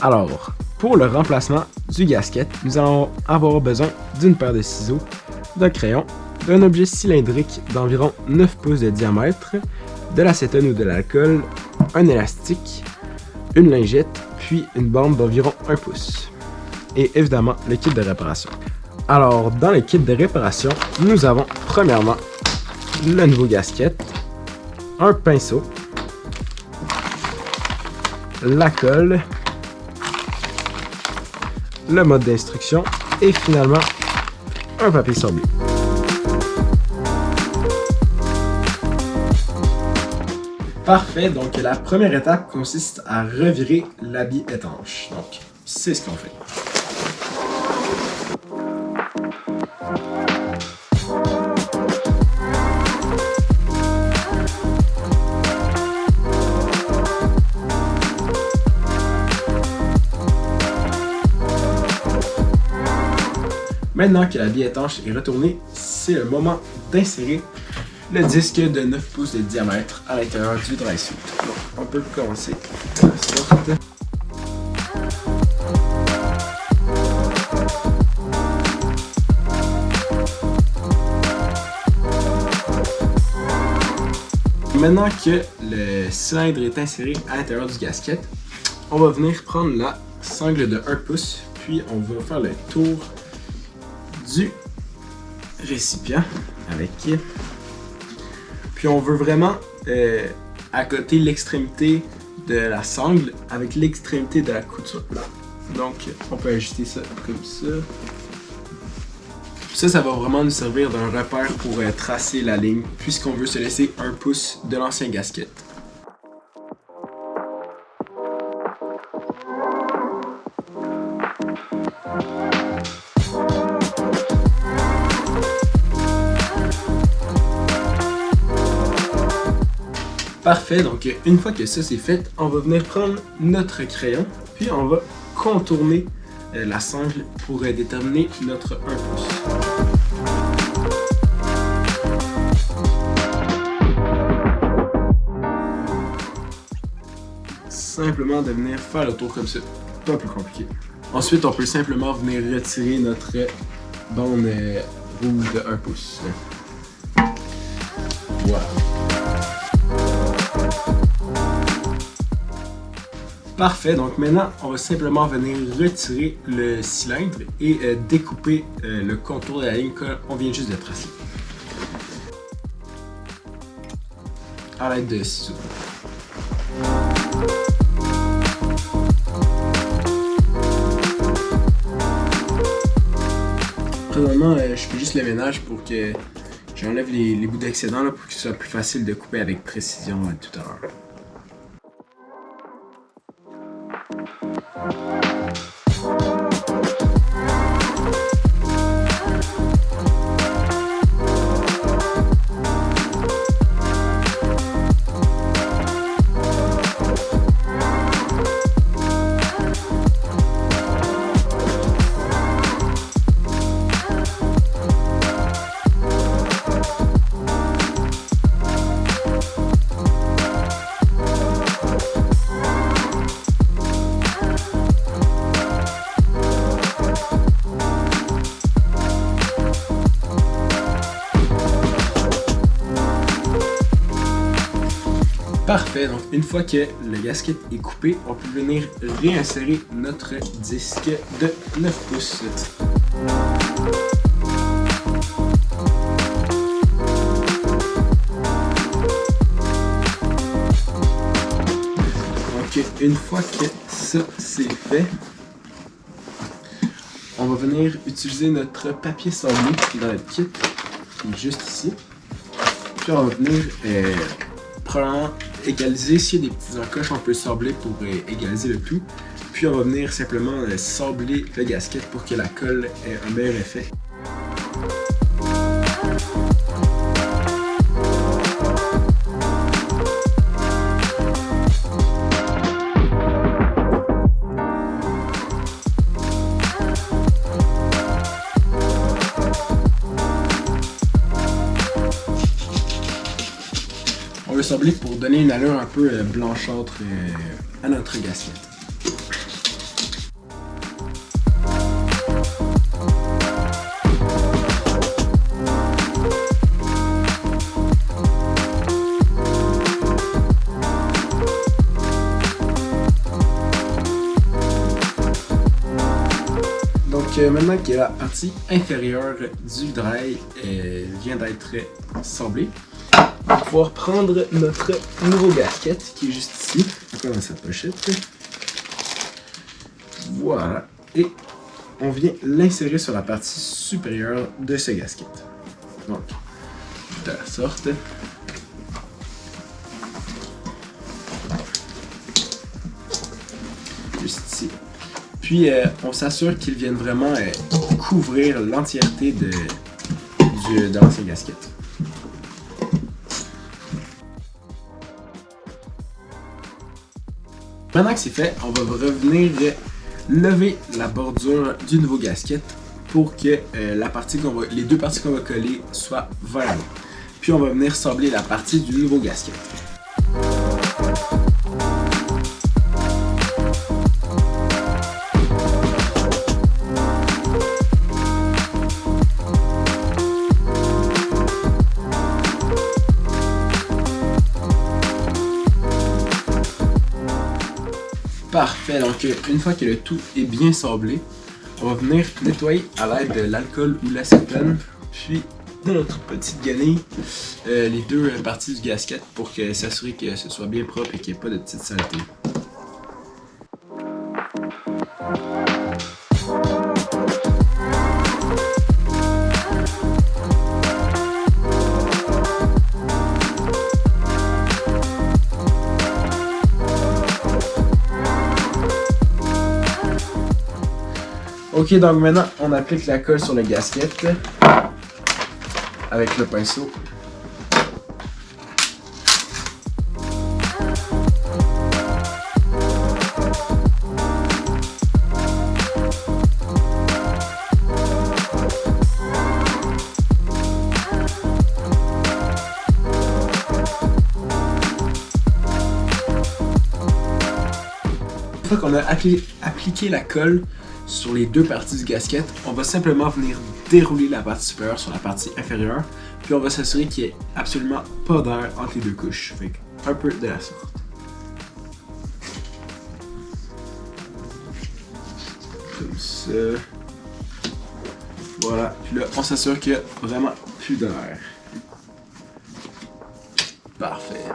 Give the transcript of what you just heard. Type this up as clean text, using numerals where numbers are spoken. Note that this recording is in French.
Alors, pour le remplacement du gasket, nous allons avoir besoin d'une paire de ciseaux, d'un crayon, d'un objet cylindrique d'environ 9 pouces de diamètre, de l'acétone ou de l'alcool, un élastique, une lingette, puis une bande d'environ 1 pouce. Et évidemment, le kit de réparation. Alors, dans le kit de réparation, nous avons premièrement le nouveau gasket, un pinceau, la colle, le mode d'instruction et finalement un papier sablé. Parfait, donc la première étape consiste à revirer l'habit étanche. Donc, c'est ce qu'on fait. Maintenant que l'habit étanche est retourné, c'est le moment d'insérer le disque de 9 pouces de diamètre à l'intérieur du dry suit. Donc, on peut commencer de la sorte. Maintenant que le cylindre est inséré à l'intérieur du gasket, on va venir prendre la sangle de 1 pouce, puis on va faire le tour du récipient avec. Puis on veut vraiment accoter l'extrémité de la sangle avec l'extrémité de la couture. Donc on peut ajuster ça comme ça. Ça va vraiment nous servir d'un repère pour tracer la ligne puisqu'on veut se laisser 1 pouce de l'ancien gasket. Parfait, donc une fois que ça c'est fait, on va venir prendre notre crayon, puis on va contourner la sangle pour déterminer notre 1 pouce. Simplement de venir faire le tour comme ça, pas plus compliqué. Ensuite, on peut simplement venir retirer notre bande rouge de 1 pouce. Voilà. Parfait, donc maintenant on va simplement venir retirer le cylindre et découper le contour de la ligne qu'on vient juste de tracer. À l'aide de ciseaux. Présentement, je fais juste le ménage pour que j'enlève les bouts d'excédent pour que ce soit plus facile de couper avec précision tout à l'heure. Parfait, donc une fois que le gasket est coupé, on peut venir réinsérer notre disque de 9 pouces. Donc une fois que ça c'est fait, on va venir utiliser notre papier sablé dans notre kit, qui est juste ici. Puis on va venir probablement égaliser, s'il y a des petites encoches, on peut sabler pour égaliser le tout. Puis on va venir simplement sabler le gasket pour que la colle ait un meilleur effet. sabler pour donner une allure un peu blanchâtre à notre gasket. Donc maintenant que la partie inférieure du drail vient d'être sablée, on va pouvoir prendre notre nouveau gasket qui est juste ici, encore dans sa pochette. Voilà, et on vient l'insérer sur la partie supérieure de ce gasket. Donc, de la sorte. Juste ici. Puis on s'assure qu'ils viennent vraiment couvrir l'entièreté de l'ancien gasket. Maintenant que c'est fait, on va revenir lever la bordure du nouveau gasket pour que les deux parties qu'on va coller soient vers l'avant. Puis on va venir sabler la partie du nouveau gasket. Parfait, donc une fois que le tout est bien sablé, on va venir nettoyer à l'aide de l'alcool ou l'acétone, puis de notre petite guenille, les deux parties du gasket pour s'assurer que ce soit bien propre et qu'il n'y ait pas de petites saletés. Ok, donc maintenant on applique la colle sur le gasket avec le pinceau. Une fois qu'on a appliqué la colle sur les deux parties du gasket, on va simplement venir dérouler la partie supérieure sur la partie inférieure, puis on va s'assurer qu'il n'y ait absolument pas d'air entre les deux couches. Fait un peu de la sorte. Comme ça. Voilà, puis là on s'assure qu'il n'y a vraiment plus d'air. Parfait.